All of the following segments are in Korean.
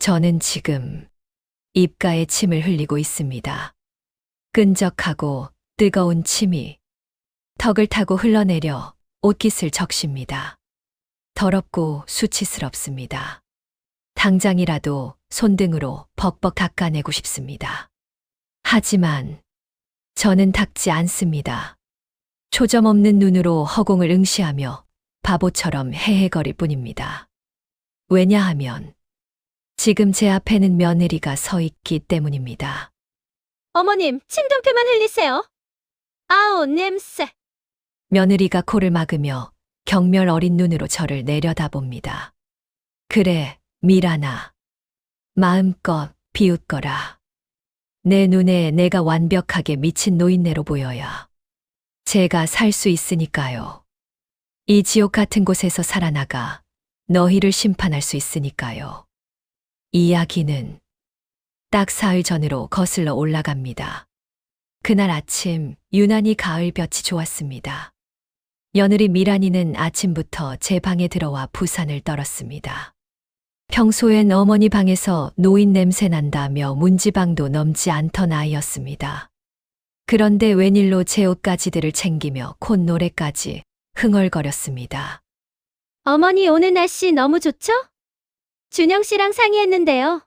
저는 지금 입가에 침을 흘리고 있습니다. 끈적하고 뜨거운 침이 턱을 타고 흘러내려 옷깃을 적십니다. 더럽고 수치스럽습니다. 당장이라도 손등으로 벅벅 닦아내고 싶습니다. 하지만 저는 닦지 않습니다. 초점 없는 눈으로 허공을 응시하며 바보처럼 헤헤거릴 뿐입니다. 왜냐하면 지금 제 앞에는 며느리가 서 있기 때문입니다. 어머님, 침 좀 그만 흘리세요. 아우, 냄새. 며느리가 코를 막으며 경멸 어린 눈으로 저를 내려다봅니다. 그래, 미란아. 마음껏 비웃거라. 내 눈에 내가 완벽하게 미친 노인네로 보여야 제가 살 수 있으니까요. 이 지옥 같은 곳에서 살아나가 너희를 심판할 수 있으니까요. 이야기는 딱 사흘 전으로 거슬러 올라갑니다. 그날 아침 유난히 가을볕이 좋았습니다. 며느리 미란이는 아침부터 제 방에 들어와 부산을 떨었습니다. 평소엔 어머니 방에서 노인 냄새 난다며 문지방도 넘지 않던 아이였습니다. 그런데 웬일로 제 옷가지들을 챙기며 콧노래까지 흥얼거렸습니다. 어머니, 오늘 날씨 너무 좋죠? 준영 씨랑 상의했는데요.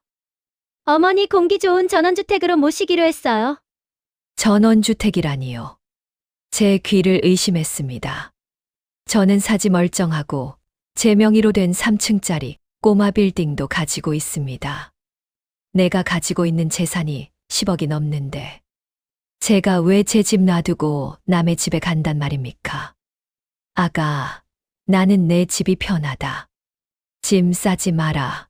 어머니 공기 좋은 전원주택으로 모시기로 했어요. 전원주택이라니요. 제 귀를 의심했습니다. 저는 사지 멀쩡하고 제 명의로 된 3층짜리 꼬마 빌딩도 가지고 있습니다. 내가 가지고 있는 재산이 10억이 넘는데 제가 왜 제 집 놔두고 남의 집에 간단 말입니까? 아가, 나는 내 집이 편하다. 짐 싸지 마라.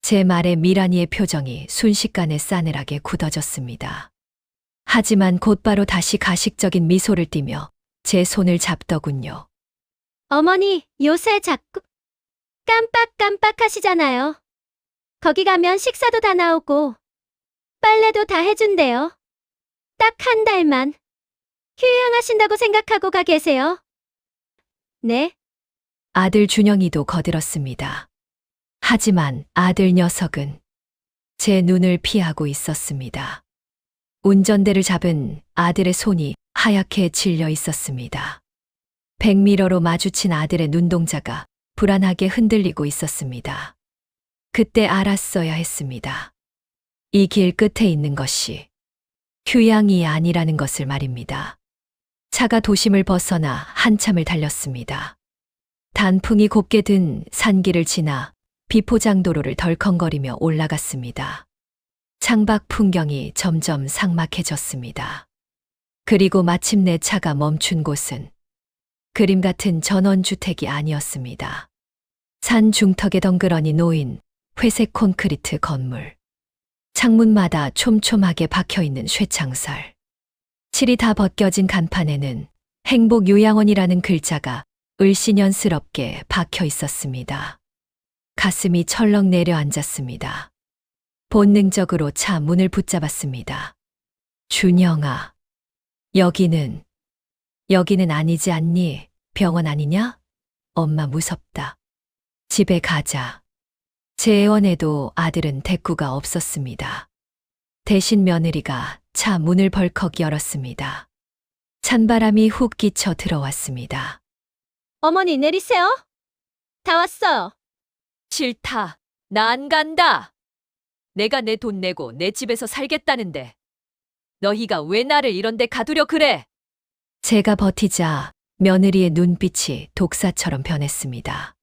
제 말에 미란이의 표정이 순식간에 싸늘하게 굳어졌습니다. 하지만 곧바로 다시 가식적인 미소를 띠며 제 손을 잡더군요. 어머니, 요새 자꾸 깜빡깜빡 하시잖아요. 거기 가면 식사도 다 나오고 빨래도 다 해준대요. 딱 한 달만 휴양하신다고 생각하고 가 계세요. 네? 아들 준영이도 거들었습니다. 하지만 아들 녀석은 제 눈을 피하고 있었습니다. 운전대를 잡은 아들의 손이 하얗게 질려 있었습니다. 백미러로 마주친 아들의 눈동자가 불안하게 흔들리고 있었습니다. 그때 알았어야 했습니다. 이 길 끝에 있는 것이 휴양이 아니라는 것을 말입니다. 차가 도심을 벗어나 한참을 달렸습니다. 단풍이 곱게 든 산길을 지나 비포장도로를 덜컹거리며 올라갔습니다. 창밖 풍경이 점점 삭막해졌습니다. 그리고 마침내 차가 멈춘 곳은 그림 같은 전원주택이 아니었습니다. 산 중턱에 덩그러니 놓인 회색 콘크리트 건물. 창문마다 촘촘하게 박혀있는 쇠창살. 칠이 다 벗겨진 간판에는 행복요양원이라는 글자가 을씨년스럽게 박혀 있었습니다. 가슴이 철렁 내려앉았습니다. 본능적으로 차 문을 붙잡았습니다. 준영아, 여기는 아니지 않니? 병원 아니냐? 엄마 무섭다. 집에 가자. 제 애원에도 아들은 대꾸가 없었습니다. 대신 며느리가 차 문을 벌컥 열었습니다. 찬바람이 훅 끼쳐 들어왔습니다. 어머니, 내리세요. 다 왔어요. 싫다. 나 안 간다. 내가 내 돈 내고 내 집에서 살겠다는데 너희가 왜 나를 이런 데 가두려 그래? 제가 버티자 며느리의 눈빛이 독사처럼 변했습니다.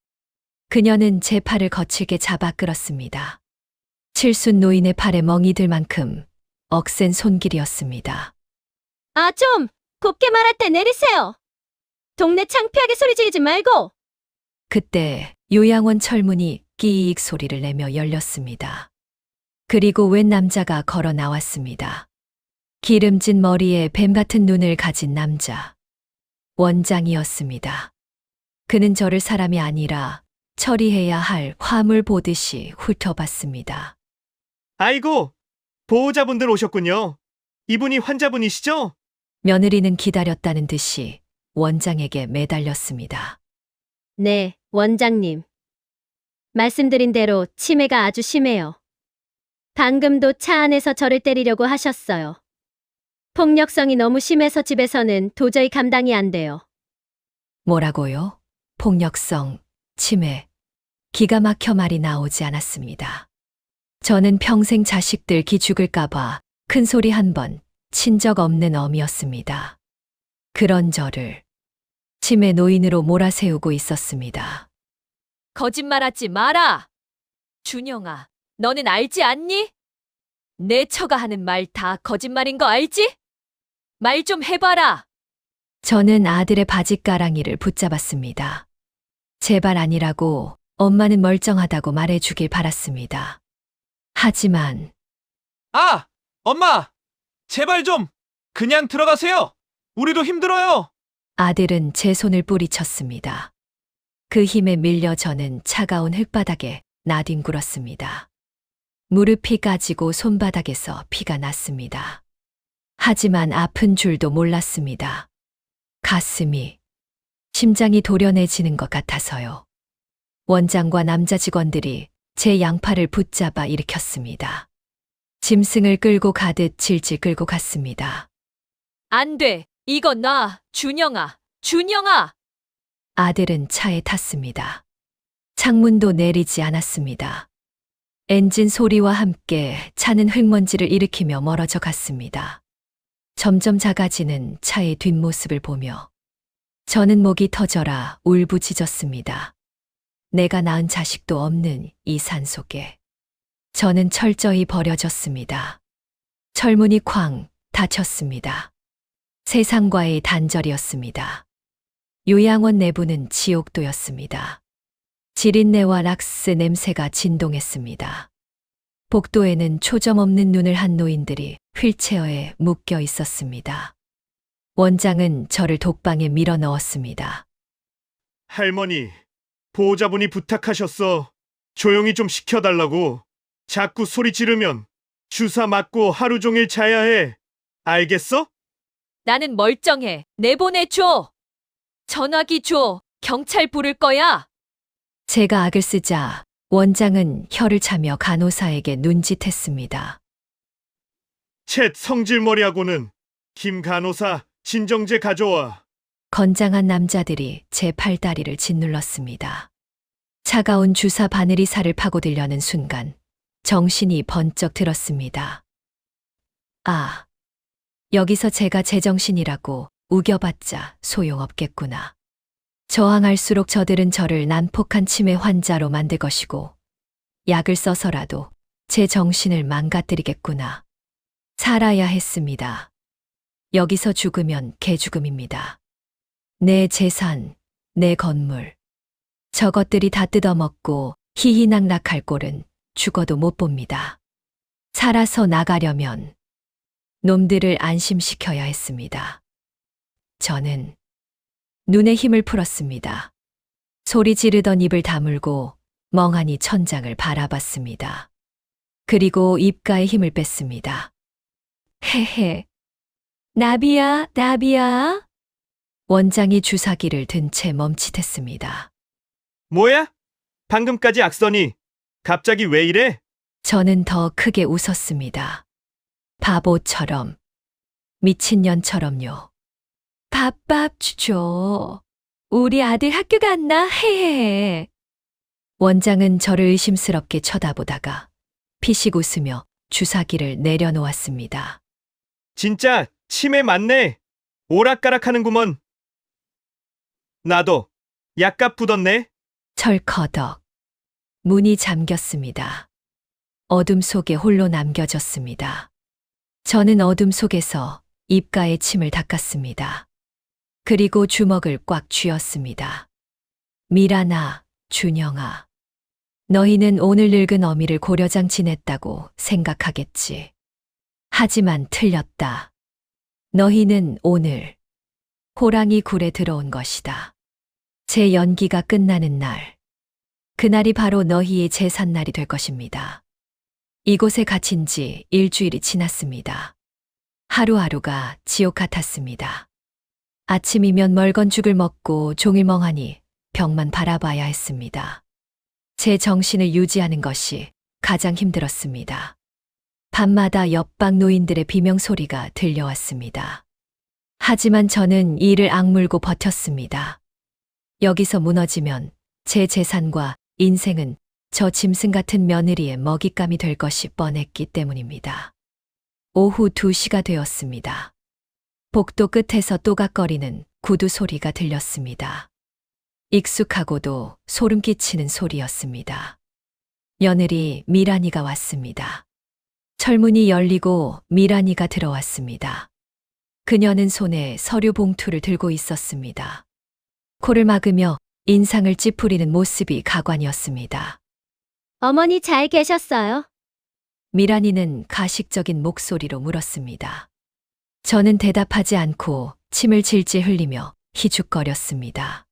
그녀는 제 팔을 거칠게 잡아 끌었습니다. 칠순 노인의 팔에 멍이 들 만큼 억센 손길이었습니다. 아, 좀 곱게 말할 때 내리세요. 동네 창피하게 소리 지르지 말고. 그때 요양원 철문이 끼익 소리를 내며 열렸습니다. 그리고 웬 남자가 걸어 나왔습니다. 기름진 머리에 뱀 같은 눈을 가진 남자. 원장이었습니다. 그는 저를 사람이 아니라 처리해야 할 화물 보듯이 훑어봤습니다. 아이고, 보호자분들 오셨군요. 이분이 환자분이시죠? 며느리는 기다렸다는 듯이 원장에게 매달렸습니다. 네, 원장님. 말씀드린 대로 치매가 아주 심해요. 방금도 차 안에서 저를 때리려고 하셨어요. 폭력성이 너무 심해서 집에서는 도저히 감당이 안 돼요. 뭐라고요? 폭력성, 치매. 기가 막혀 말이 나오지 않았습니다. 저는 평생 자식들 기 죽을까봐 큰 소리 한 번 친 적 없는 어미였습니다. 그런 저를 치매 노인으로 몰아세우고 있었습니다. 거짓말하지 마라. 준영아, 너는 알지 않니? 내 처가 하는 말 다 거짓말인 거 알지? 말 좀 해봐라. 저는 아들의 바짓가랑이를 붙잡았습니다. 제발 아니라고 엄마는 멀쩡하다고 말해주길 바랐습니다. 하지만 아! 엄마! 제발 좀! 그냥 들어가세요! 우리도 힘들어요! 아들은 제 손을 뿌리쳤습니다. 그 힘에 밀려 저는 차가운 흙바닥에 나뒹굴었습니다. 무릎이 까지고 손바닥에서 피가 났습니다. 하지만 아픈 줄도 몰랐습니다. 가슴이, 심장이 도련해지는 것 같아서요. 원장과 남자 직원들이 제 양팔을 붙잡아 일으켰습니다. 짐승을 끌고 가듯 질질 끌고 갔습니다. 안 돼. 이거 놔. 준영아, 준영아. 아들은 차에 탔습니다. 창문도 내리지 않았습니다. 엔진 소리와 함께 차는 흙먼지를 일으키며 멀어져 갔습니다. 점점 작아지는 차의 뒷모습을 보며 저는 목이 터져라 울부짖었습니다. 내가 낳은 자식도 없는 이 산속에 저는 철저히 버려졌습니다. 철문이 쾅 닫혔습니다. 세상과의 단절이었습니다. 요양원 내부는 지옥도였습니다. 지린내와 락스 냄새가 진동했습니다. 복도에는 초점 없는 눈을 한 노인들이 휠체어에 묶여 있었습니다. 원장은 저를 독방에 밀어 넣었습니다. 할머니, 보호자분이 부탁하셨어. 조용히 좀 시켜달라고. 자꾸 소리 지르면 주사 맞고 하루 종일 자야 해. 알겠어? 나는 멀쩡해. 내보내줘. 전화기 줘. 경찰 부를 거야. 제가 악을 쓰자 원장은 혀를 차며 간호사에게 눈짓했습니다. 챗 성질머리하고는 김 간호사 진정제 가져와. 건장한 남자들이 제 팔다리를 짓눌렀습니다. 차가운 주사 바늘이 살을 파고들려는 순간 정신이 번쩍 들었습니다. 아, 여기서 제가 제정신이라고 우겨봤자 소용없겠구나. 저항할수록 저들은 저를 난폭한 치매 환자로 만들 것이고 약을 써서라도 제 정신을 망가뜨리겠구나. 살아야 했습니다. 여기서 죽으면 개죽음입니다. 내 재산, 내 건물. 저것들이 다 뜯어먹고 희희낙낙할 꼴은 죽어도 못 봅니다. 살아서 나가려면 놈들을 안심시켜야 했습니다. 저는 눈에 힘을 풀었습니다. 소리 지르던 입을 다물고 멍하니 천장을 바라봤습니다. 그리고 입가에 힘을 뺐습니다. 헤헤. 나비야, 나비야. 원장이 주사기를 든 채 멈칫했습니다. 뭐야? 방금까지 악선이 갑자기 왜 이래? 저는 더 크게 웃었습니다. 바보처럼, 미친년처럼요. 밥밥 주죠. 우리 아들 학교 갔나? 헤헤. 원장은 저를 의심스럽게 쳐다보다가 피식 웃으며 주사기를 내려놓았습니다. 진짜 치매 맞네. 오락가락하는구먼. 나도 약값 굳었네. 철커덕. 문이 잠겼습니다. 어둠 속에 홀로 남겨졌습니다. 저는 어둠 속에서 입가에 침을 닦았습니다. 그리고 주먹을 꽉 쥐었습니다. 미라나, 준영아. 너희는 오늘 늙은 어미를 고려장 지냈다고 생각하겠지. 하지만 틀렸다. 너희는 오늘 호랑이 굴에 들어온 것이다. 제 연기가 끝나는 날. 그날이 바로 너희의 제삿날이 될 것입니다. 이곳에 갇힌 지 일주일이 지났습니다. 하루하루가 지옥 같았습니다. 아침이면 멀건 죽을 먹고 종일 멍하니 벽만 바라봐야 했습니다. 제 정신을 유지하는 것이 가장 힘들었습니다. 밤마다 옆방 노인들의 비명소리가 들려왔습니다. 하지만 저는 이를 악물고 버텼습니다. 여기서 무너지면 제 재산과 인생은 저 짐승 같은 며느리의 먹잇감이 될 것이 뻔했기 때문입니다. 오후 2시가 되었습니다. 복도 끝에서 또각거리는 구두 소리가 들렸습니다. 익숙하고도 소름 끼치는 소리였습니다. 며느리 미란이가 왔습니다. 철문이 열리고 미란이가 들어왔습니다. 그녀는 손에 서류 봉투를 들고 있었습니다. 코를 막으며 인상을 찌푸리는 모습이 가관이었습니다. 어머니 잘 계셨어요? 미란이는 가식적인 목소리로 물었습니다. 저는 대답하지 않고 침을 질질 흘리며 희죽거렸습니다.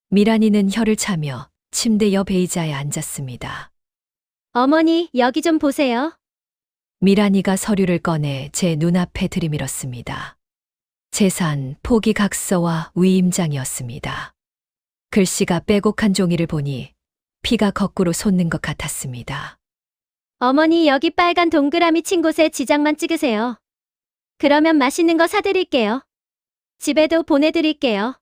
미란이는 혀를 차며 침대 옆 의자에 앉았습니다. 어머니, 여기 좀 보세요. 미란이가 서류를 꺼내 제 눈앞에 들이밀었습니다. 재산, 포기각서와 위임장이었습니다. 글씨가 빼곡한 종이를 보니 피가 거꾸로 솟는 것 같았습니다. 어머니, 여기 빨간 동그라미 친 곳에 지장만 찍으세요. 그러면 맛있는 거 사드릴게요. 집에도 보내드릴게요.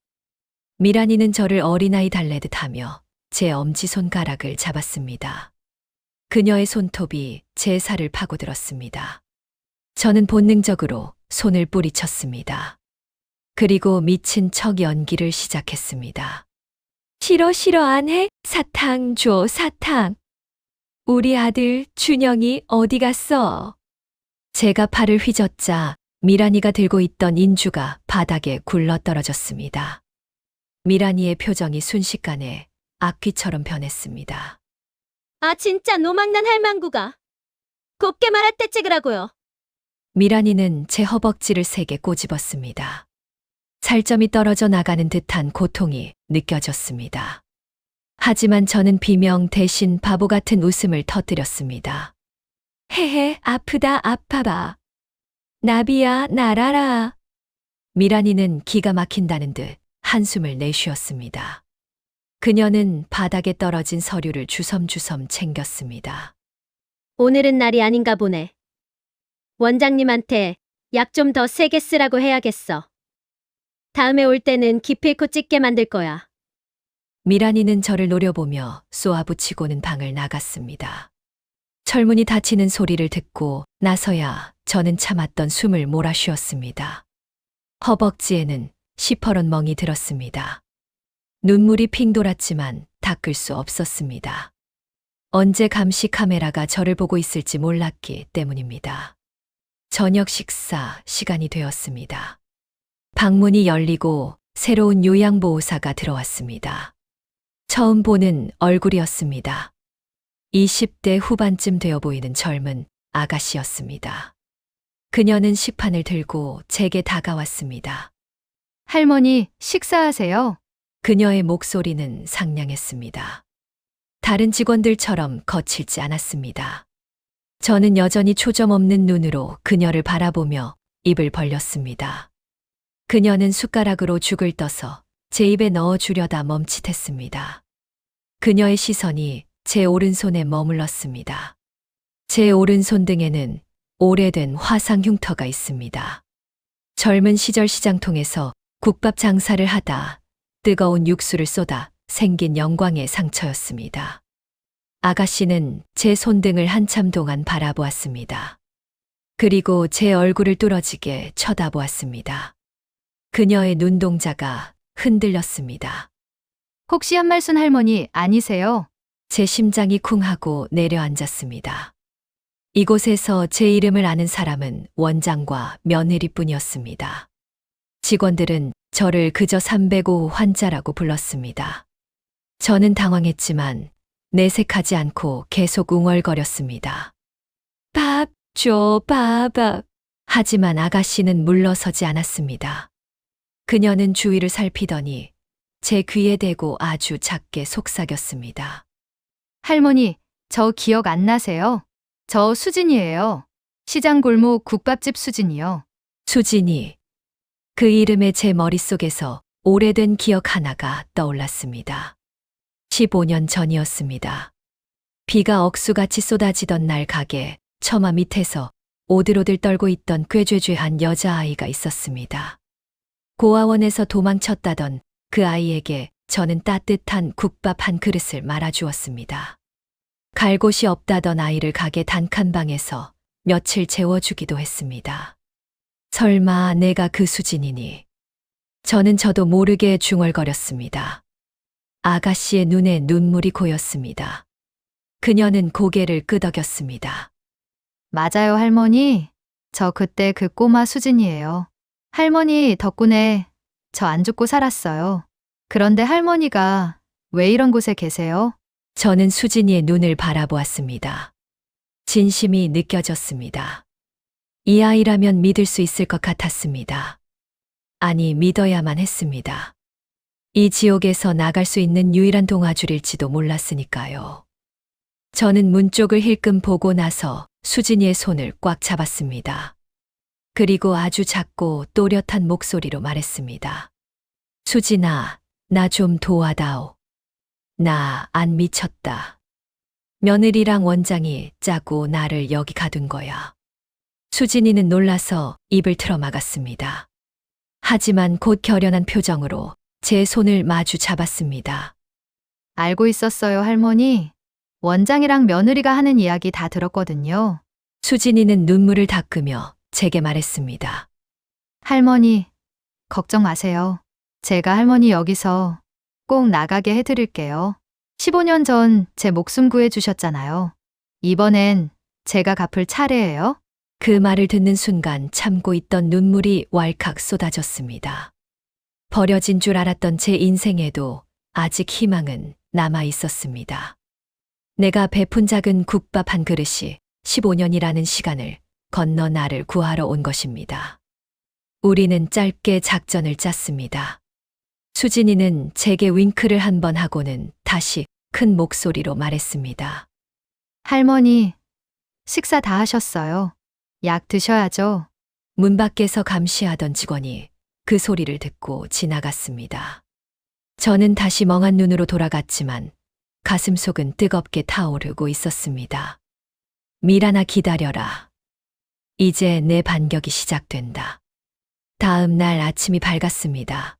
미란이는 저를 어린아이 달래듯 하며 제 엄지손가락을 잡았습니다. 그녀의 손톱이 제 살을 파고들었습니다. 저는 본능적으로 손을 뿌리쳤습니다. 그리고 미친 척 연기를 시작했습니다. 싫어 안 해? 사탕 줘, 사탕. 우리 아들 준영이 어디 갔어? 제가 팔을 휘젓자 미란이가 들고 있던 인주가 바닥에 굴러 떨어졌습니다. 미란이의 표정이 순식간에 악귀처럼 변했습니다. 아, 진짜 노망난 할망구가. 곱게 말할 때 찍으라고요. 미란이는 제 허벅지를 세게 꼬집었습니다. 살점이 떨어져 나가는 듯한 고통이 느껴졌습니다. 하지만 저는 비명 대신 바보 같은 웃음을 터뜨렸습니다. 헤헤, 아프다, 아파봐. 나비야, 날아라. 미란이는 기가 막힌다는 듯 한숨을 내쉬었습니다. 그녀는 바닥에 떨어진 서류를 주섬주섬 챙겼습니다. 오늘은 날이 아닌가 보네. 원장님한테 약 좀 더 세게 쓰라고 해야겠어. 다음에 올 때는 기필코 찍게 만들 거야. 미란이는 저를 노려보며 쏘아붙이고는 방을 나갔습니다. 철문이 닫히는 소리를 듣고 나서야 저는 참았던 숨을 몰아쉬었습니다. 허벅지에는 시퍼런 멍이 들었습니다. 눈물이 핑 돌았지만 닦을 수 없었습니다. 언제 감시 카메라가 저를 보고 있을지 몰랐기 때문입니다. 저녁 식사 시간이 되었습니다. 방문이 열리고 새로운 요양보호사가 들어왔습니다. 처음 보는 얼굴이었습니다. 20대 후반쯤 되어 보이는 젊은 아가씨였습니다. 그녀는 식판을 들고 제게 다가왔습니다. 할머니, 식사하세요. 그녀의 목소리는 상냥했습니다. 다른 직원들처럼 거칠지 않았습니다. 저는 여전히 초점 없는 눈으로 그녀를 바라보며 입을 벌렸습니다. 그녀는 숟가락으로 죽을 떠서 제 입에 넣어주려다 멈칫했습니다. 그녀의 시선이 제 오른손에 머물렀습니다. 제 오른손 등에는 오래된 화상 흉터가 있습니다. 젊은 시절 시장통에서 국밥 장사를 하다 뜨거운 육수를 쏟아 생긴 영광의 상처였습니다. 아가씨는 제 손등을 한참 동안 바라보았습니다. 그리고 제 얼굴을 뚫어지게 쳐다보았습니다. 그녀의 눈동자가 흔들렸습니다. 혹시 한말순 할머니 아니세요? 제 심장이 쿵하고 내려앉았습니다. 이곳에서 제 이름을 아는 사람은 원장과 며느리뿐이었습니다. 직원들은 저를 그저 305호 환자라고 불렀습니다. 저는 당황했지만 내색하지 않고 계속 웅얼거렸습니다. 밥 줘, 밥. 하지만 아가씨는 물러서지 않았습니다. 그녀는 주위를 살피더니 제 귀에 대고 아주 작게 속삭였습니다. 할머니, 저 기억 안 나세요? 저 수진이에요. 시장 골목 국밥집 수진이요. 수진이. 그 이름에 제 머릿속에서 오래된 기억 하나가 떠올랐습니다. 15년 전이었습니다. 비가 억수같이 쏟아지던 날 가게 처마 밑에서 오들오들 떨고 있던 꾀죄죄한 여자아이가 있었습니다. 고아원에서 도망쳤다던 그 아이에게 저는 따뜻한 국밥 한 그릇을 말아주었습니다. 갈 곳이 없다던 아이를 가게 단칸방에서 며칠 재워주기도 했습니다. 설마 내가 그 수진이니? 저는 저도 모르게 중얼거렸습니다. 아가씨의 눈에 눈물이 고였습니다. 그녀는 고개를 끄덕였습니다. 맞아요, 할머니. 저 그때 그 꼬마 수진이에요. 할머니 덕분에 저 안 죽고 살았어요. 그런데 할머니가 왜 이런 곳에 계세요? 저는 수진이의 눈을 바라보았습니다. 진심이 느껴졌습니다. 이 아이라면 믿을 수 있을 것 같았습니다. 아니, 믿어야만 했습니다. 이 지옥에서 나갈 수 있는 유일한 동아줄일지도 몰랐으니까요. 저는 문 쪽을 힐끔 보고 나서 수진이의 손을 꽉 잡았습니다. 그리고 아주 작고 또렷한 목소리로 말했습니다. 수진아, 나 좀 도와다오. 나 안 미쳤다. 며느리랑 원장이 짜고 나를 여기 가둔 거야. 수진이는 놀라서 입을 틀어막았습니다. 하지만 곧 결연한 표정으로 제 손을 마주 잡았습니다. 알고 있었어요, 할머니. 원장이랑 며느리가 하는 이야기 다 들었거든요. 수진이는 눈물을 닦으며 제게 말했습니다. 할머니, 걱정 마세요. 제가 할머니 여기서 꼭 나가게 해드릴게요. 15년 전 제 목숨 구해주셨잖아요. 이번엔 제가 갚을 차례예요. 그 말을 듣는 순간 참고 있던 눈물이 왈칵 쏟아졌습니다. 버려진 줄 알았던 제 인생에도 아직 희망은 남아 있었습니다. 내가 베푼 작은 국밥 한 그릇이 15년이라는 시간을 건너 나를 구하러 온 것입니다. 우리는 짧게 작전을 짰습니다. 수진이는 제게 윙크를 한 번 하고는 다시 큰 목소리로 말했습니다. 할머니, 식사 다 하셨어요. 약 드셔야죠. 문 밖에서 감시하던 직원이 그 소리를 듣고 지나갔습니다. 저는 다시 멍한 눈으로 돌아갔지만 가슴속은 뜨겁게 타오르고 있었습니다. 미란아, 기다려라. 이제 내 반격이 시작된다. 다음 날 아침이 밝았습니다.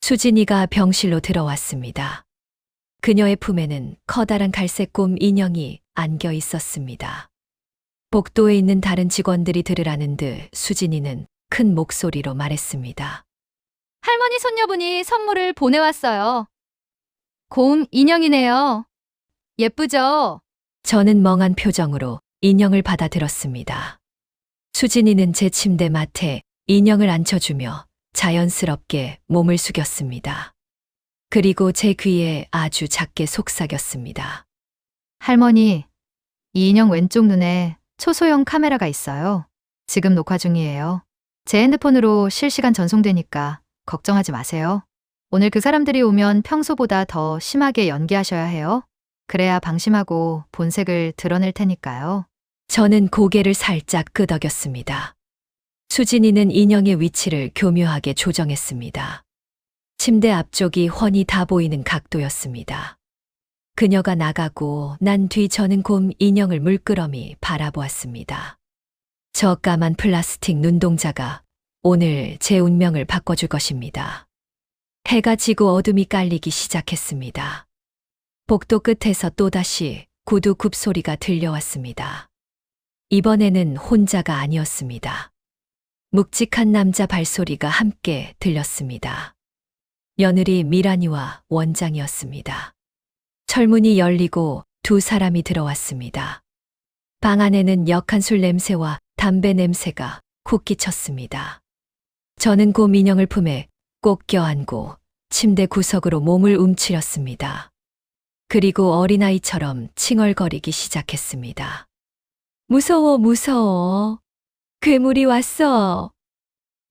수진이가 병실로 들어왔습니다. 그녀의 품에는 커다란 갈색 곰 인형이 안겨 있었습니다. 복도에 있는 다른 직원들이 들으라는 듯 수진이는 큰 목소리로 말했습니다. 할머니 손녀분이 선물을 보내왔어요. 곰 인형이네요. 예쁘죠? 저는 멍한 표정으로 인형을 받아들었습니다. 수진이는 제 침대 맡에 인형을 앉혀주며 자연스럽게 몸을 숙였습니다. 그리고 제 귀에 아주 작게 속삭였습니다. 할머니, 이 인형 왼쪽 눈에 초소형 카메라가 있어요. 지금 녹화 중이에요. 제 핸드폰으로 실시간 전송되니까 걱정하지 마세요. 오늘 그 사람들이 오면 평소보다 더 심하게 연기하셔야 해요. 그래야 방심하고 본색을 드러낼 테니까요. 저는 고개를 살짝 끄덕였습니다. 수진이는 인형의 위치를 교묘하게 조정했습니다. 침대 앞쪽이 훤히 다 보이는 각도였습니다. 그녀가 나가고 난 뒤 저는 곰 인형을 물끄러미 바라보았습니다. 저 까만 플라스틱 눈동자가 오늘 제 운명을 바꿔줄 것입니다. 해가 지고 어둠이 깔리기 시작했습니다. 복도 끝에서 또다시 구두 굽소리가 들려왔습니다. 이번에는 혼자가 아니었습니다. 묵직한 남자 발소리가 함께 들렸습니다. 며느리 미란이와 원장이었습니다. 철문이 열리고 두 사람이 들어왔습니다. 방 안에는 역한 술 냄새와 담배 냄새가 훅 끼쳤습니다. 저는 곰 인형을 품에 꼭 껴안고 침대 구석으로 몸을 움츠렸습니다. 그리고 어린아이처럼 칭얼거리기 시작했습니다. 무서워, 무서워. 괴물이 왔어.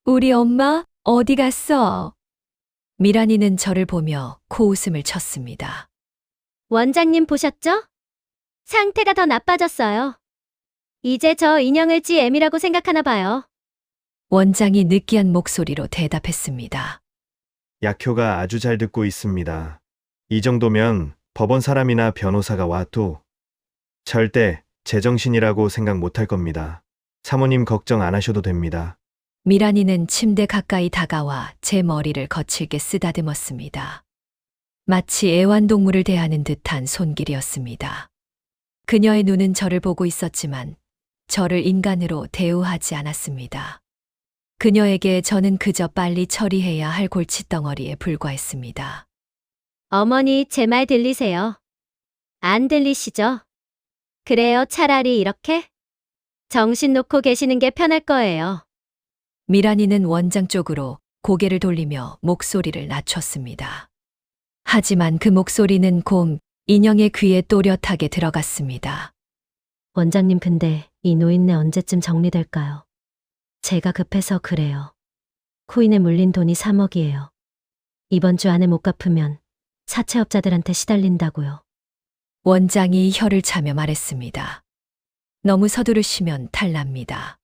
우리 엄마 어디 갔어? 미란이는 저를 보며 코웃음을 쳤습니다. 원장님 보셨죠? 상태가 더 나빠졌어요. 이제 저 인형을 GM이라고 생각하나 봐요. 원장이 느끼한 목소리로 대답했습니다. 약효가 아주 잘 듣고 있습니다. 이 정도면 법원 사람이나 변호사가 와도 절대 제정신이라고 생각 못할 겁니다. 사모님 걱정 안 하셔도 됩니다. 미란이는 침대 가까이 다가와 제 머리를 거칠게 쓰다듬었습니다. 마치 애완동물을 대하는 듯한 손길이었습니다. 그녀의 눈은 저를 보고 있었지만 저를 인간으로 대우하지 않았습니다. 그녀에게 저는 그저 빨리 처리해야 할 골칫덩어리에 불과했습니다. 어머니, 제 말 들리세요? 안 들리시죠? 그래요, 차라리 이렇게? 정신 놓고 계시는 게 편할 거예요. 미란이는 원장 쪽으로 고개를 돌리며 목소리를 낮췄습니다. 하지만 그 목소리는 곰 인형의 귀에 또렷하게 들어갔습니다. 원장님, 근데 이 노인네 언제쯤 정리될까요? 제가 급해서 그래요. 코인에 물린 돈이 3억이에요. 이번 주 안에 못 갚으면 사채업자들한테 시달린다고요. 원장이 혀를 차며 말했습니다. 너무 서두르시면 탈납니다.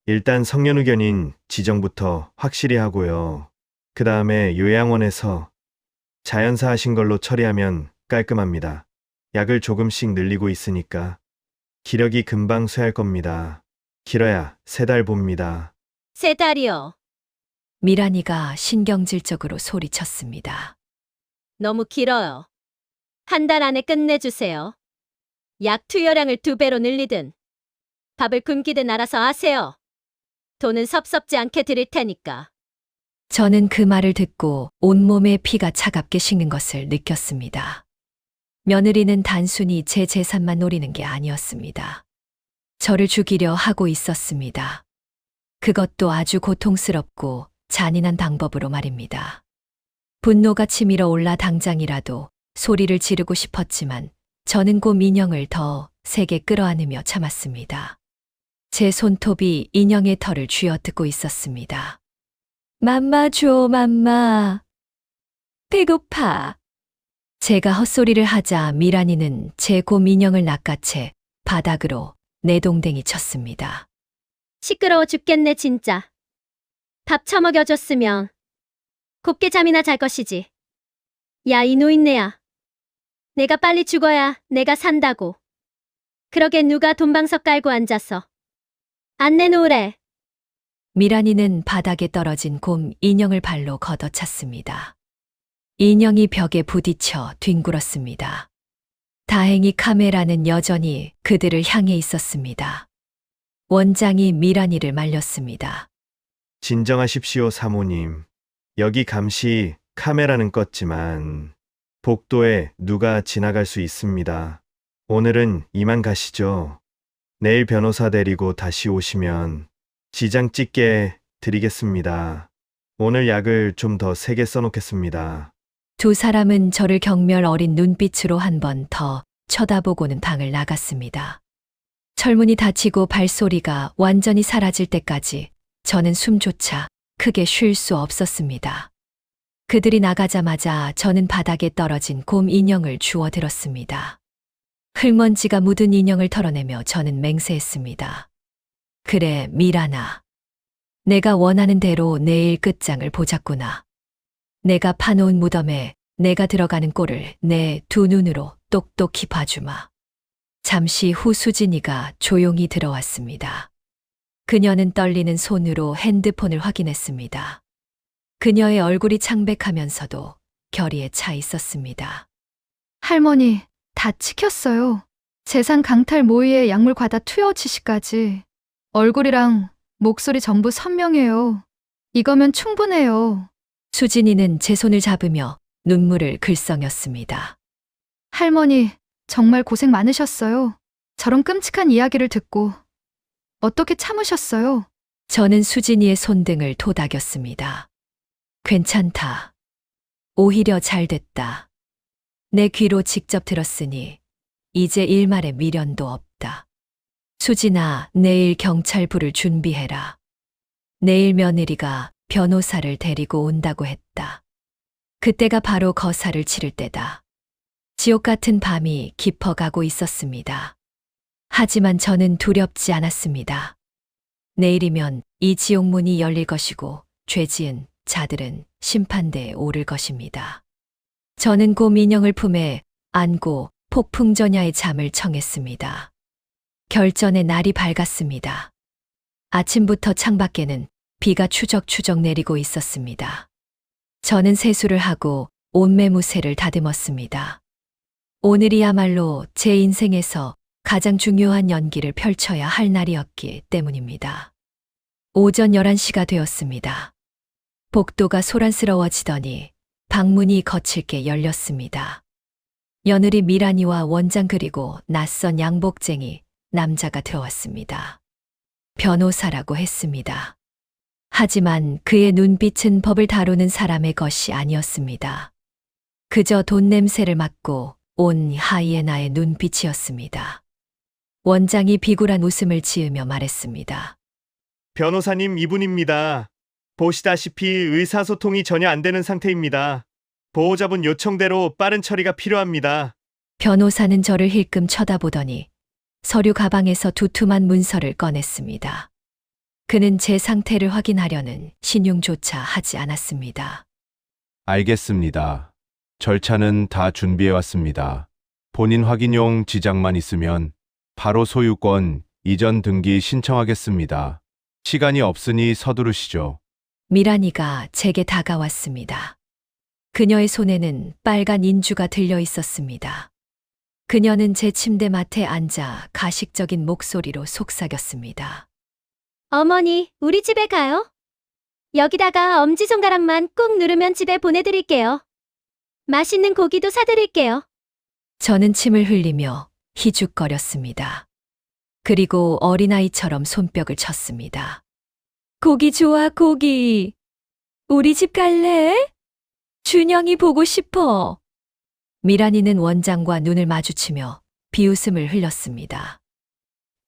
일단 성년 의견인 지정부터 확실히 하고요. 그 다음에 요양원에서 자연사 하신 걸로 처리하면 깔끔합니다. 약을 조금씩 늘리고 있으니까 기력이 금방 쇠할 겁니다. 길어야 3달 봅니다. 3달이요. 미란이가 신경질적으로 소리쳤습니다. 너무 길어요. 1달 안에 끝내주세요. 약 투여량을 2배로 늘리든 밥을 굶기든 알아서 하세요. 돈은 섭섭지 않게 드릴 테니까. 저는 그 말을 듣고 온몸에 피가 차갑게 식는 것을 느꼈습니다. 며느리는 단순히 제 재산만 노리는 게 아니었습니다. 저를 죽이려 하고 있었습니다. 그것도 아주 고통스럽고 잔인한 방법으로 말입니다. 분노가 치밀어 올라 당장이라도 소리를 지르고 싶었지만 저는 곰 인형을 더 세게 끌어안으며 참았습니다. 제 손톱이 인형의 털을 쥐어뜯고 있었습니다. 맘마 줘, 맘마. 배고파. 제가 헛소리를 하자 미란이는 제 곰 인형을 낚아채 바닥으로 내동댕이 쳤습니다. 시끄러워 죽겠네, 진짜. 밥 처먹여줬으면 곱게 잠이나 잘 것이지. 야, 이 노인네야. 내가 빨리 죽어야 내가 산다고. 그러게 누가 돈방석 깔고 앉아서. 안 내놓으래. 미란이는 바닥에 떨어진 곰 인형을 발로 걷어찼습니다. 인형이 벽에 부딪혀 뒹굴었습니다. 다행히 카메라는 여전히 그들을 향해 있었습니다. 원장이 미란이를 말렸습니다. 진정하십시오, 사모님. 여기 감시 카메라는 껐지만 복도에 누가 지나갈 수 있습니다. 오늘은 이만 가시죠. 내일 변호사 데리고 다시 오시면 지장 찍게 드리겠습니다. 오늘 약을 좀 더 세게 써놓겠습니다. 두 사람은 저를 경멸 어린 눈빛으로 한 번 더 쳐다보고는 방을 나갔습니다. 철문이 닫히고 발소리가 완전히 사라질 때까지 저는 숨조차 크게 쉴 수 없었습니다. 그들이 나가자마자 저는 바닥에 떨어진 곰 인형을 주워 들었습니다. 흙먼지가 묻은 인형을 털어내며 저는 맹세했습니다. 그래, 미란아. 내가 원하는 대로 내일 끝장을 보자꾸나. 내가 파놓은 무덤에 내가 들어가는 꼴을 내 두 눈으로 똑똑히 봐주마. 잠시 후 수진이가 조용히 들어왔습니다. 그녀는 떨리는 손으로 핸드폰을 확인했습니다. 그녀의 얼굴이 창백하면서도 결의에 차 있었습니다. 할머니, 다 찍혔어요. 재산 강탈 모의에 약물 과다 투여 지시까지. 얼굴이랑 목소리 전부 선명해요. 이거면 충분해요. 수진이는 제 손을 잡으며 눈물을 글썽였습니다. 할머니, 정말 고생 많으셨어요. 저런 끔찍한 이야기를 듣고 어떻게 참으셨어요? 저는 수진이의 손등을 토닥였습니다. 괜찮다. 오히려 잘 됐다. 내 귀로 직접 들었으니 이제 일말의 미련도 없다. 수진아, 내일 경찰 부를 준비해라. 내일 며느리가 변호사를 데리고 온다고 했다. 그때가 바로 거사를 치를 때다. 지옥 같은 밤이 깊어가고 있었습니다. 하지만 저는 두렵지 않았습니다. 내일이면 이 지옥 문이 열릴 것이고 죄지은 자들은 심판대에 오를 것입니다. 저는 곰 인형을 품에 안고 폭풍전야의 잠을 청했습니다. 결전의 날이 밝았습니다. 아침부터 창밖에는 비가 추적추적 내리고 있었습니다. 저는 세수를 하고 옷매무새를 다듬었습니다. 오늘이야말로 제 인생에서 가장 중요한 연기를 펼쳐야 할 날이었기 때문입니다. 오전 11시가 되었습니다. 복도가 소란스러워지더니 방문이 거칠게 열렸습니다. 며느리 미란이와 원장 그리고 낯선 양복쟁이 남자가 들어왔습니다. 변호사라고 했습니다. 하지만 그의 눈빛은 법을 다루는 사람의 것이 아니었습니다. 그저 돈 냄새를 맡고 온 하이에나의 눈빛이었습니다. 원장이 비굴한 웃음을 지으며 말했습니다. 변호사님 이분입니다. 보시다시피 의사소통이 전혀 안 되는 상태입니다. 보호자분 요청대로 빠른 처리가 필요합니다. 변호사는 저를 힐끔 쳐다보더니 서류 가방에서 두툼한 문서를 꺼냈습니다. 그는 제 상태를 확인하려는 신용조차 하지 않았습니다. 알겠습니다. 절차는 다 준비해왔습니다. 본인 확인용 지장만 있으면 바로 소유권 이전 등기 신청하겠습니다. 시간이 없으니 서두르시죠. 미란이가 제게 다가왔습니다. 그녀의 손에는 빨간 인주가 들려 있었습니다. 그녀는 제 침대 맡에 앉아 가식적인 목소리로 속삭였습니다. 어머니, 우리 집에 가요. 여기다가 엄지손가락만 꾹 누르면 집에 보내드릴게요. 맛있는 고기도 사드릴게요. 저는 침을 흘리며 희죽거렸습니다. 그리고 어린아이처럼 손뼉을 쳤습니다. 고기 좋아, 고기. 우리 집 갈래? 준영이 보고 싶어. 미란이는 원장과 눈을 마주치며 비웃음을 흘렸습니다.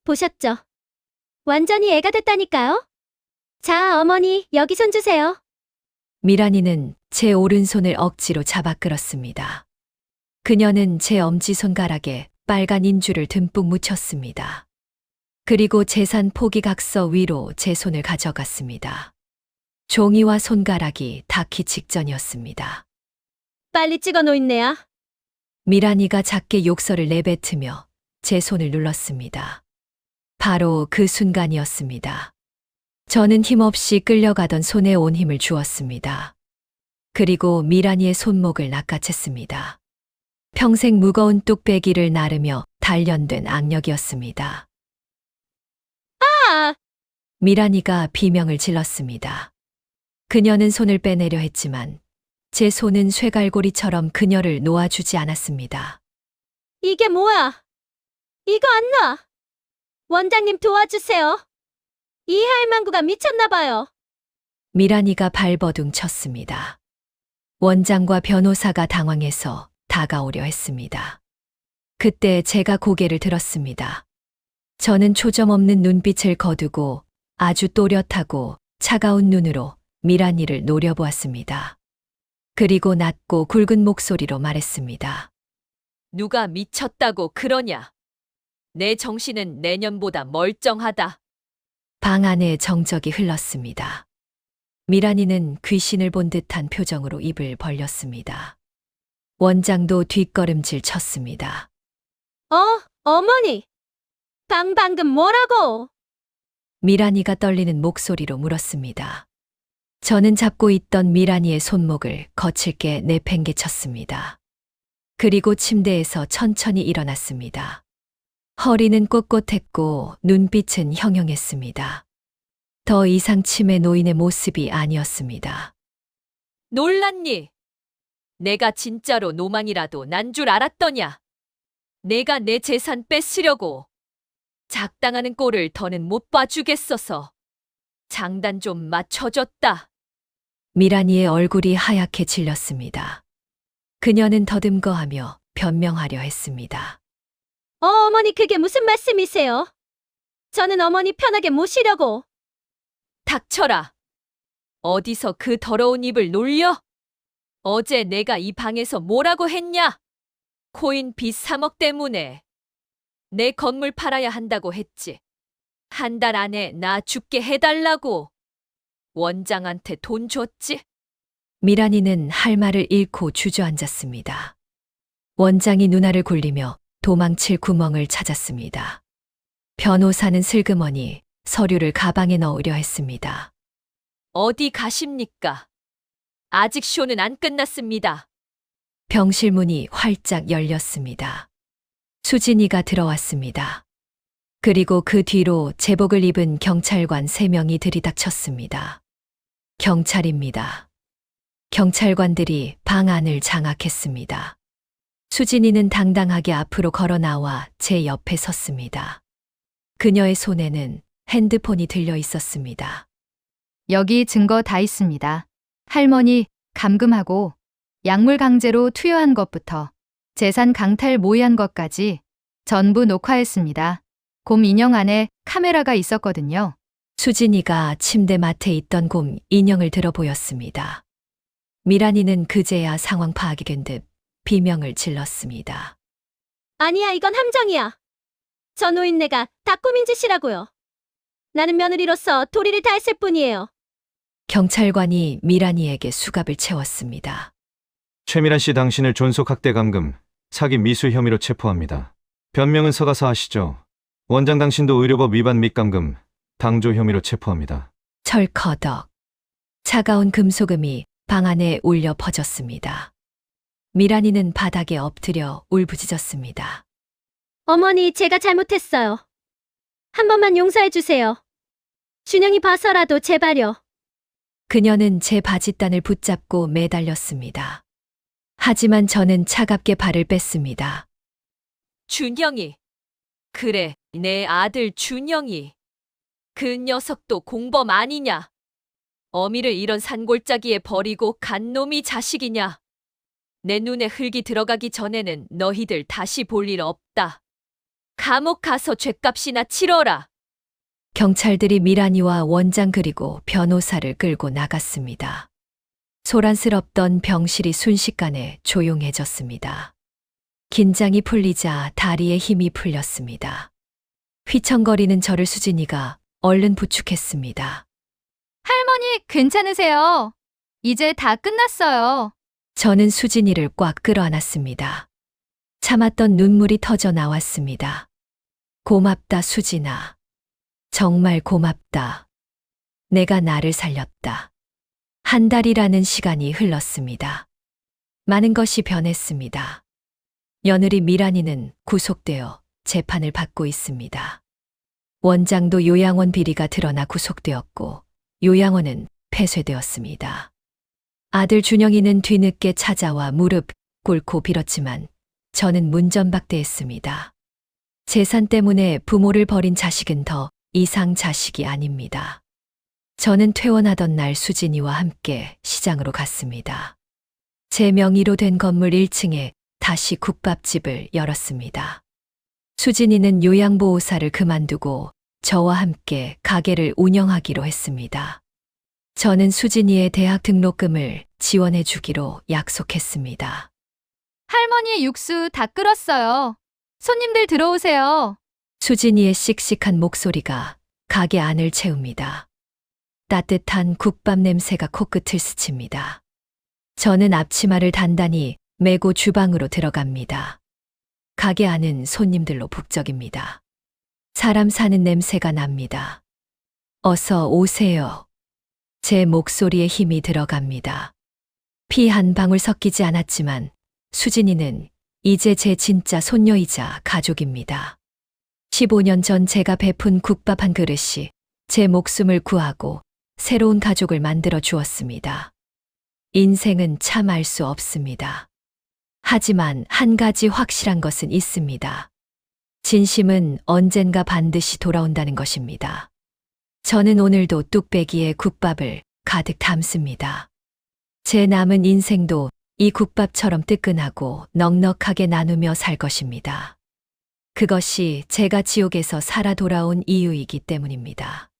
보셨죠? 완전히 애가 됐다니까요. 자, 어머니, 여기 손 주세요. 미란이는 제 오른손을 억지로 잡아 끌었습니다. 그녀는 제 엄지손가락에 빨간 인주를 듬뿍 묻혔습니다. 그리고 재산 포기각서 위로 제 손을 가져갔습니다. 종이와 손가락이 닿기 직전이었습니다. 빨리 찍어 놓인네야. 미란이가 작게 욕설을 내뱉으며 제 손을 눌렀습니다. 바로 그 순간이었습니다. 저는 힘없이 끌려가던 손에 온 힘을 주었습니다. 그리고 미란이의 손목을 낚아챘습니다. 평생 무거운 뚝배기를 나르며 단련된 악력이었습니다. 아! 미란이가 비명을 질렀습니다. 그녀는 손을 빼내려 했지만 제 손은 쇠갈고리처럼 그녀를 놓아주지 않았습니다. 이게 뭐야? 이거 안 놔. 원장님 도와주세요. 이 할망구가 미쳤나 봐요. 미란이가 발버둥 쳤습니다. 원장과 변호사가 당황해서 다가오려 했습니다. 그때 제가 고개를 들었습니다. 저는 초점 없는 눈빛을 거두고 아주 또렷하고 차가운 눈으로 미란이를 노려보았습니다. 그리고 낮고 굵은 목소리로 말했습니다. 누가 미쳤다고 그러냐? 내 정신은 내년보다 멀쩡하다. 방 안에 정적이 흘렀습니다. 미란이는 귀신을 본 듯한 표정으로 입을 벌렸습니다. 원장도 뒷걸음질 쳤습니다. 어머니. 방금 뭐라고? 미란이가 떨리는 목소리로 물었습니다. 저는 잡고 있던 미란이의 손목을 거칠게 내팽개쳤습니다. 그리고 침대에서 천천히 일어났습니다. 허리는 꼿꼿했고 눈빛은 형형했습니다. 더 이상 치매 노인의 모습이 아니었습니다. 놀랐니? 내가 진짜로 노망이라도 난 줄 알았더냐? 내가 내 재산 뺏으려고 작당하는 꼴을 더는 못 봐주겠어서 장단 좀 맞춰줬다. 미란이의 얼굴이 하얗게 질렸습니다. 그녀는 더듬거하며 변명하려 했습니다. 어머니 그게 무슨 말씀이세요? 저는 어머니 편하게 모시려고. 닥쳐라. 어디서 그 더러운 입을 놀려? 어제 내가 이 방에서 뭐라고 했냐? 코인 빚 3억 때문에 내 건물 팔아야 한다고 했지. 한 달 안에 나 죽게 해달라고. 원장한테 돈 줬지? 미란이는 할 말을 잃고 주저앉았습니다. 원장이 누나를 굴리며 도망칠 구멍을 찾았습니다. 변호사는 슬그머니 서류를 가방에 넣으려 했습니다. 어디 가십니까? 아직 쇼는 안 끝났습니다. 병실 문이 활짝 열렸습니다. 수진이가 들어왔습니다. 그리고 그 뒤로 제복을 입은 경찰관 3명이 들이닥쳤습니다. 경찰입니다. 경찰관들이 방 안을 장악했습니다. 수진이는 당당하게 앞으로 걸어 나와 제 옆에 섰습니다. 그녀의 손에는 핸드폰이 들려 있었습니다. 여기 증거 다 있습니다. 할머니 감금하고 약물 강제로 투여한 것부터 재산 강탈 모의한 것까지 전부 녹화했습니다. 곰 인형 안에 카메라가 있었거든요. 수진이가 침대 맡에 있던 곰 인형을 들어 보였습니다. 미란이는 그제야 상황 파악이 된 듯 비명을 질렀습니다. 아니야, 이건 함정이야. 저 노인네가 다 꾸민 짓이라고요. 나는 며느리로서 도리를 다했을 뿐이에요. 경찰관이 미란이에게 수갑을 채웠습니다. 최미란 씨 당신을 존속학대 감금, 사기 미수 혐의로 체포합니다. 변명은 서가서 하시죠. 원장 당신도 의료법 위반 및 감금, 방조 혐의로 체포합니다. 철커덕. 차가운 금속음이 방 안에 울려 퍼졌습니다. 미란이는 바닥에 엎드려 울부짖었습니다. 어머니, 제가 잘못했어요. 한 번만 용서해 주세요. 준영이 봐서라도 제발요. 그녀는 제 바짓단을 붙잡고 매달렸습니다. 하지만 저는 차갑게 발을 뺐습니다. 준영이. 그래, 내 아들 준영이. 그 녀석도 공범 아니냐? 어미를 이런 산골짜기에 버리고 간 놈이 자식이냐? 내 눈에 흙이 들어가기 전에는 너희들 다시 볼 일 없다. 감옥 가서 죗값이나 치러라. 경찰들이 미란이와 원장 그리고 변호사를 끌고 나갔습니다. 소란스럽던 병실이 순식간에 조용해졌습니다. 긴장이 풀리자 다리에 힘이 풀렸습니다. 휘청거리는 저를 수진이가 얼른 부축했습니다. 할머니 괜찮으세요? 이제 다 끝났어요. 저는 수진이를 꽉 끌어안았습니다. 참았던 눈물이 터져 나왔습니다. 고맙다, 수진아. 정말 고맙다. 내가 나를 살렸다. 한 달이라는 시간이 흘렀습니다. 많은 것이 변했습니다. 며느리 미란이는 구속되어 재판을 받고 있습니다. 원장도 요양원 비리가 드러나 구속되었고 요양원은 폐쇄되었습니다. 아들 준영이는 뒤늦게 찾아와 무릎 꿇고 빌었지만 저는 문전박대했습니다. 재산 때문에 부모를 버린 자식은 더 이상 자식이 아닙니다. 저는 퇴원하던 날 수진이와 함께 시장으로 갔습니다. 제 명의로 된 건물 1층에 다시 국밥집을 열었습니다. 수진이는 요양보호사를 그만두고 저와 함께 가게를 운영하기로 했습니다. 저는 수진이의 대학 등록금을 지원해 주기로 약속했습니다. 할머니 육수 다 끓었어요. 손님들 들어오세요. 수진이의 씩씩한 목소리가 가게 안을 채웁니다. 따뜻한 국밥 냄새가 코끝을 스칩니다. 저는 앞치마를 단단히 메고 주방으로 들어갑니다. 가게 안은 손님들로 북적입니다. 사람 사는 냄새가 납니다. 어서 오세요. 제 목소리에 힘이 들어갑니다. 피 한 방울 섞이지 않았지만 수진이는 이제 제 진짜 손녀이자 가족입니다. 15년 전 제가 베푼 국밥 한 그릇이 제 목숨을 구하고 새로운 가족을 만들어 주었습니다. 인생은 참 알 수 없습니다. 하지만 한 가지 확실한 것은 있습니다. 진심은 언젠가 반드시 돌아온다는 것입니다. 저는 오늘도 뚝배기에 국밥을 가득 담습니다. 제 남은 인생도 이 국밥처럼 뜨끈하고 넉넉하게 나누며 살 것입니다. 그것이 제가 지옥에서 살아 돌아온 이유이기 때문입니다.